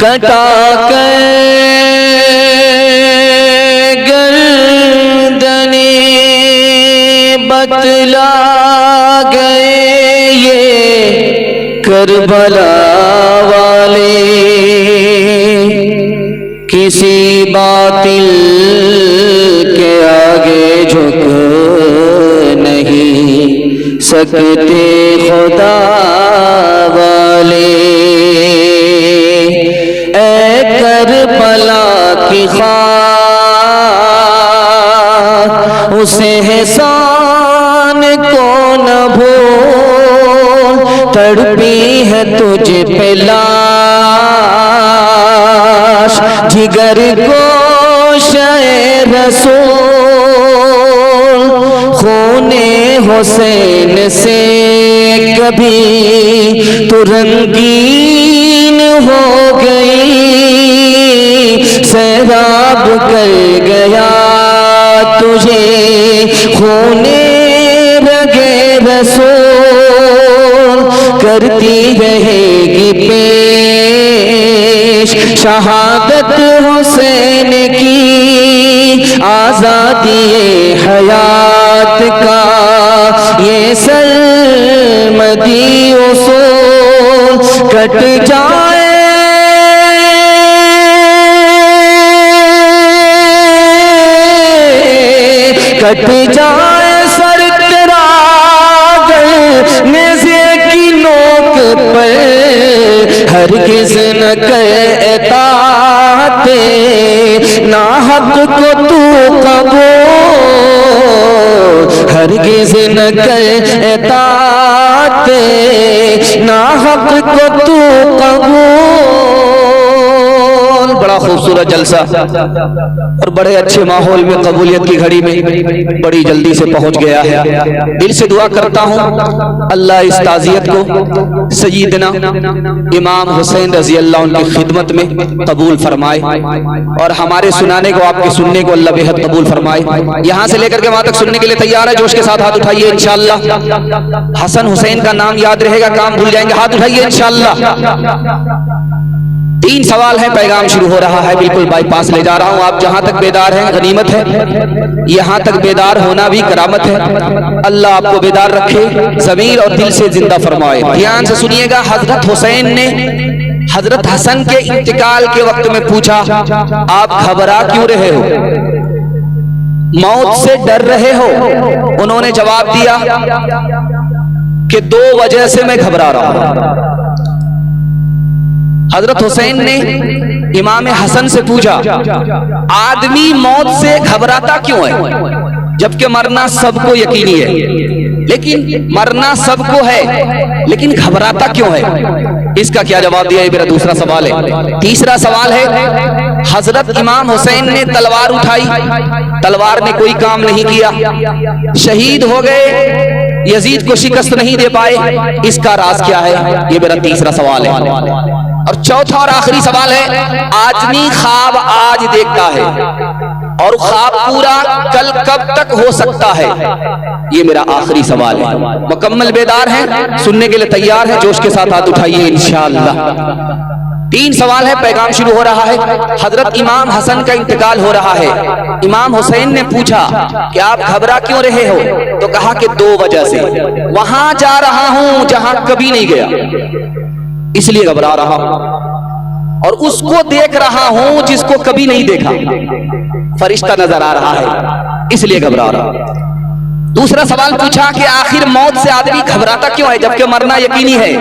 کٹا کر گردنیں بتلا گئے یہ کربلا والے، کسی باطل کے آگے جھک نہیں سکتے خدا والے۔ اے کربلا کی خاک اس احسان کو نہ بھول، تڑپی ہے تجھ پہ لاش جگر گوشہ رسول، خون حسین سے کبھی تو رنگین ہو گئی، سیراب کر گیا تجھے خون رگے رسول، کرتی رہے گی پیش شہادت حسین کی، آزادی حیات کا یہ سرمدی اصول، کٹ جائے کٹ جائے سر تیرا نیزے کی نوک پر، ہرگز نہ کر اطاعت ناحق کو تو قبول، ہرگز نہ کر اطاعت ناحق کو تو قبول۔ بڑا خوبصورت جلسہ اور بڑے اچھے ماحول میں، قبولیت کی گھڑی میں بڑی جلدی سے پہنچ گیا ہے۔ دل سے دعا کرتا ہوں اللہ اس تعزیت کو سیدنا امام حسین رضی اللہ عنہ کی خدمت میں قبول فرمائے، اور ہمارے سنانے کو، آپ کے سننے کو اللہ بے حد قبول فرمائے۔ یہاں سے لے کر کے وہاں تک سننے کے لیے تیار ہے؟ جوش کے ساتھ ہاتھ اٹھائیے انشاءاللہ۔ حسن حسین کا نام یاد رہے گا، کام بھول جائیں گے، ہاتھ اٹھائیے انشاءاللہ۔ 3 سوال ہیں، پیغام شروع ہو رہا ہے، بالکل بائی پاس لے جا رہا ہوں۔ آپ جہاں تک بیدار ہیں غنیمت ہے، یہاں تک بیدار ہونا بھی کرامت ہے۔ اللہ آپ کو بیدار رکھے، ضمیر اور دل سے زندہ فرمائے۔ دھیان سے سنیے گا۔ حضرت حسین نے حضرت حسن کے انتقال کے وقت میں پوچھا، آپ گھبرا کیوں رہے ہو؟ موت سے ڈر رہے ہو؟ انہوں نے جواب دیا کہ 2 وجہ سے میں گھبرا رہا ہوں۔ حضرت حسین نے امام حسن سے پوچھا، آدمی موت سے گھبراتا کیوں ہے جبکہ مرنا سب کو یقینی ہے؟ لیکن مرنا سب کو ہے، لیکن گھبراتا کیوں ہے؟ اس کا کیا جواب دیا؟ یہ میرا دوسرا سوال ہے۔ تیسرا سوال ہے، حضرت امام حسین نے تلوار اٹھائی، تلوار نے کوئی کام نہیں کیا، شہید ہو گئے، یزید کو شکست نہیں دے پائے، اس کا راز کیا ہے؟ یہ میرا تیسرا سوال ہے۔ اور چوتھا اور آخری سوال ہے، آدمی خواب آج دیکھتا ہے اور خواب پورا کل کب تک ہو سکتا ہے؟ یہ میرا آخری سوال ہے۔ مکمل بیدار ہیں، سننے کے لیے تیار ہیں؟ جوش کے ساتھ ہاتھ اٹھائیے انشاءاللہ۔ 3 سوال ہے، پیغام شروع ہو رہا ہے۔ حضرت امام حسن کا انتقال ہو رہا ہے۔ امام حسین نے پوچھا کہ آپ گھبرا کیوں رہے ہو؟ تو کہا کہ 2 وجہ سے، وہاں جا رہا ہوں جہاں کبھی نہیں گیا، اس لیے گھبرا رہا ہوں، اور اس کو دیکھ رہا ہوں جس کو کبھی نہیں دیکھا، فرشتہ نظر آ رہا ہے، اس لیے گھبرا رہا ہوں۔ دوسرا سوال پوچھا کہ آخر موت سے آدمی گھبراتا کیوں ہے جبکہ مرنا یقینی ہے،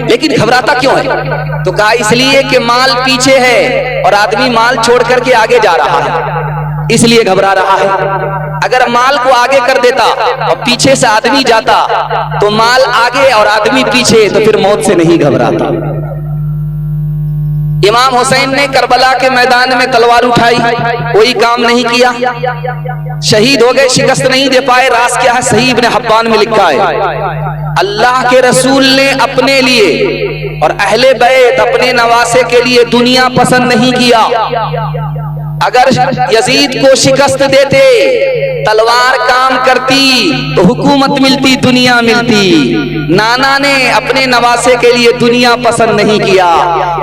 لیکن گھبراتا کیوں ہے؟ تو کہا اس لیے کہ مال پیچھے ہے اور آدمی مال چھوڑ کر کے آگے جا رہا ہے، اس لیے گھبرا رہا ہے۔ اگر مال کو آگے کر دیتا اور پیچھے سے آدمی جاتا تو مال آگے اور آدمی پیچھے، تو پھر موت سے نہیں گھبراتا۔ امام حسین نے کربلا کے میدان میں تلوار اٹھائی، کوئی کام نہیں کیا، شہید ہو گئے، شکست نہیں دے پائے۔ راز کیا ہے؟ صحیح ابن حبان میں لکھا ہے، اللہ کے رسول نے اپنے لیے اور اہل بیت اپنے نواسے کے لیے دنیا پسند نہیں کیا۔ اگر یزید کو شکست دیتے، تلوار کام کرتی تو حکومت ملتی، دنیا ملتی۔ نانا نے اپنے نواسے کے لیے دنیا پسند نہیں کیا،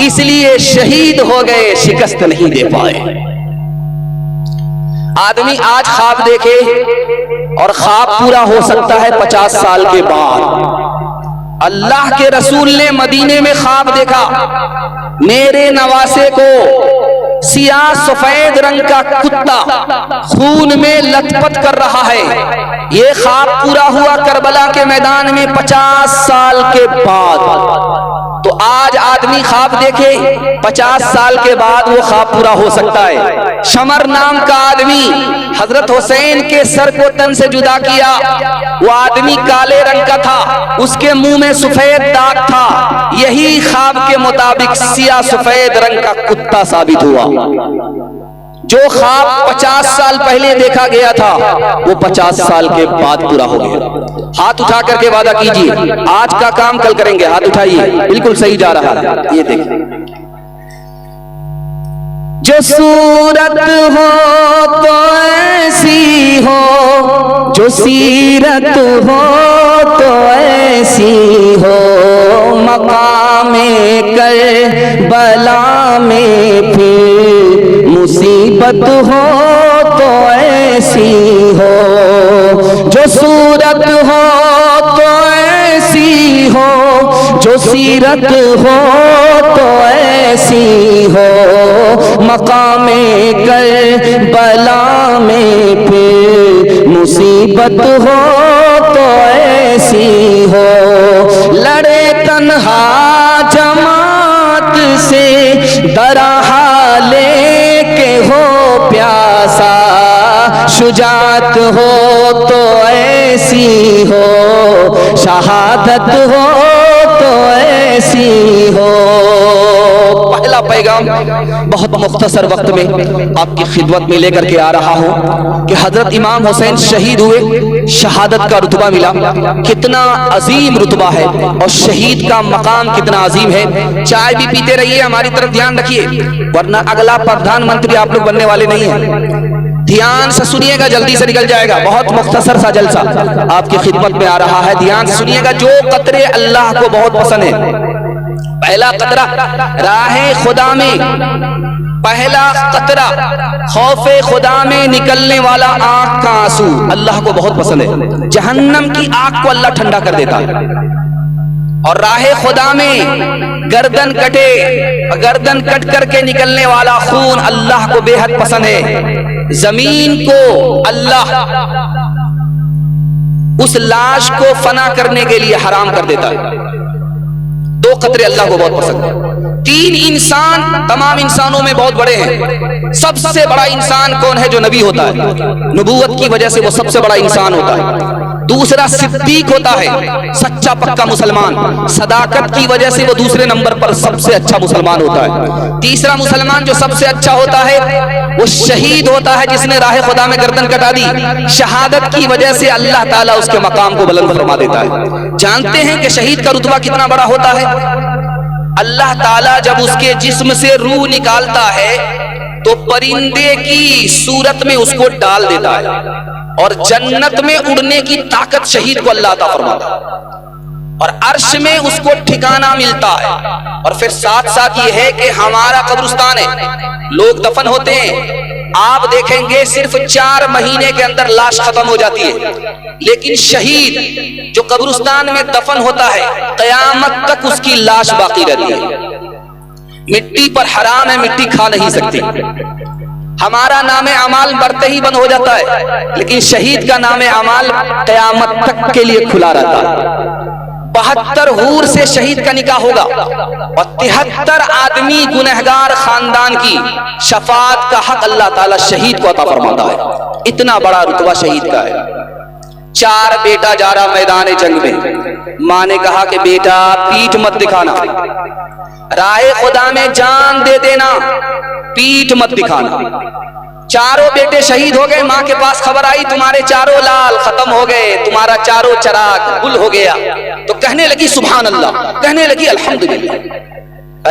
اس لیے شہید ہو گئے، شکست نہیں دے پائے۔ آدمی آج خواب دیکھے اور خواب پورا ہو سکتا ہے 50 سال کے بعد۔ اللہ کے رسول نے مدینے میں خواب دیکھا، میرے نواسے کو سیاہ سفید رنگ کا کتا خون میں لت پت کر رہا ہے۔ یہ خواب پورا ہوا کربلا کے میدان میں 50 سال کے بعد۔ تو آج آدمی خواب دیکھے، 50 سال کے بعد وہ خواب پورا ہو سکتا ہے۔ شمر نام کا آدمی حضرت حسین کے سر کو تن سے جدا کیا، وہ آدمی کالے رنگ کا تھا، اس کے منہ میں سفید داغ تھا، یہی خواب کے مطابق سیاہ سفید رنگ کا کتا ثابت ہوا۔ جو خواب 50 سال پہلے دیکھا گیا تھا وہ 50 سال کے بعد پورا ہو گیا۔ ہاتھ اٹھا کر کے وعدہ کیجئے، آج کا کام کل کریں گے۔ ہاتھ اٹھائیے، بالکل صحیح جا رہا ہے۔ یہ دیکھیں، جو صورت ہو تو ایسی ہو، جو سیرت ہو تو ایسی ہو، مقام کربلا میں پھر مصیبت ہو تو ایسی ہو، جو صورت ہو تو ایسی ہو، جو سیرت ہو تو ایسی ہو، مقام کربلا میں پھر مصیبت ہو تو ایسی ہو، لڑے تنہا جماعت سے درہا لے کے ہو پیاسا، شجاعت ہو تو ایسی ہو، شہادت ہو تو ایسی ہو۔ پہلا پیغام بہت مختصر وقت میں آپ کی خدمت میں لے کر کے آ رہا ہوں کہ حضرت امام حسین شہید ہوئے، شہادت کا رتبہ ملا، کتنا عظیم رتبہ ہے، اور شہید کا مقام کتنا عظیم ہے۔ چائے بھی پیتے رہیے، ہماری طرف دھیان رکھیے، ورنہ اگلا پردھان منتری آپ لوگ بننے والے نہیں ہیں۔ دھیان سے سنیے گا، جلدی سے نکل جائے گا۔ بہت مختصر سا جلسہ آپ کی خدمت میں آ رہا ہے، دھیان سے سنیے گا۔ جو قطرے اللہ کو بہت پسند ہے، پہلا قطرہ راہ خدا میں، پہلا قطرہ خوف خدا میں نکلنے والا آنکھ کا آنسو اللہ کو بہت پسند ہے۔ جہنم کی آگ کو اللہ ٹھنڈا کر دیتا ہے۔ اور راہ خدا میں گردن کٹے، گردن کٹ کر کے نکلنے والا خون اللہ کو بے حد پسند ہے۔ زمین کو اللہ اس لاش کو فنا کرنے کے لیے حرام کر دیتا ہے۔ دو قطرے اللہ کو بہت پسند ہے۔ تین انسان تمام انسانوں میں بہت بڑے ہیں۔ سب سے بڑا انسان کون ہے؟ جو نبی ہوتا ہے، نبوت کی وجہ سے وہ سب سے بڑا انسان ہوتا ہے۔ دوسرا صدیق ہوتا ہے، سچا پکا مسلمان، صداقت کی وجہ سے وہ دوسرے نمبر پر سب سے اچھا مسلمان ہوتا ہے۔ تیسرا مسلمان جو سب سے اچھا ہوتا ہے وہ شہید ہوتا ہے، جس نے راہ خدا میں گردن کٹا دی۔ شہادت کی وجہ سے اللہ تعالیٰ اس کے مقام کو بلند فرما دیتا ہے۔ جانتے ہیں کہ شہید کا رتبہ کتنا بڑا ہوتا ہے؟ اللہ تعالیٰ جب اس کے جسم سے روح نکالتا ہے تو پرندے کی صورت میں اس کو ڈال دیتا ہے، اور جنت میں اڑنے کی طاقت شہید کو اللہ عطا فرماتا ہے، اور عرش میں اس کو ٹھکانہ ملتا ہے۔ اور پھر ساتھ ساتھ یہ ہے کہ ہمارا قبرستان ہے، لوگ دفن ہوتے ہیں، آپ دیکھیں گے صرف 4 مہینے کے اندر لاش ختم ہو جاتی ہے، لیکن شہید جو قبرستان میں دفن ہوتا ہے قیامت تک اس کی لاش باقی رہتی ہے۔ مٹی پر حرام ہے، مٹی کھا نہیں سکتی۔ ہمارا نام اعمال مرتے ہی بند ہو جاتا ہے، لیکن شہید کا نام اعمال قیامت تک کے لیے کھلا رہتا ہے۔ 72 حور سے شہید کا نکاح ہوگا، اور 73 آدمی گنہگار خاندان کی شفاعت کا حق اللہ تعالیٰ شہید کو عطا فرماتا ہے۔ اتنا بڑا رتبہ شہید کا ہے۔ 4 بیٹا جا رہا میدان جنگ میں، ماں نے کہا کہ بیٹا پیٹھ مت دکھانا، راہ خدا میں جان دے دینا، پیٹھ مت دکھانا۔ 4 بیٹے شہید ہو گئے، ماں کے پاس خبر آئی تمہارے 4 لال ختم ہو گئے، تمہارا 4 چراغ گل ہو گیا، تو کہنے لگی سبحان اللہ، کہنے لگی الحمدللہ۔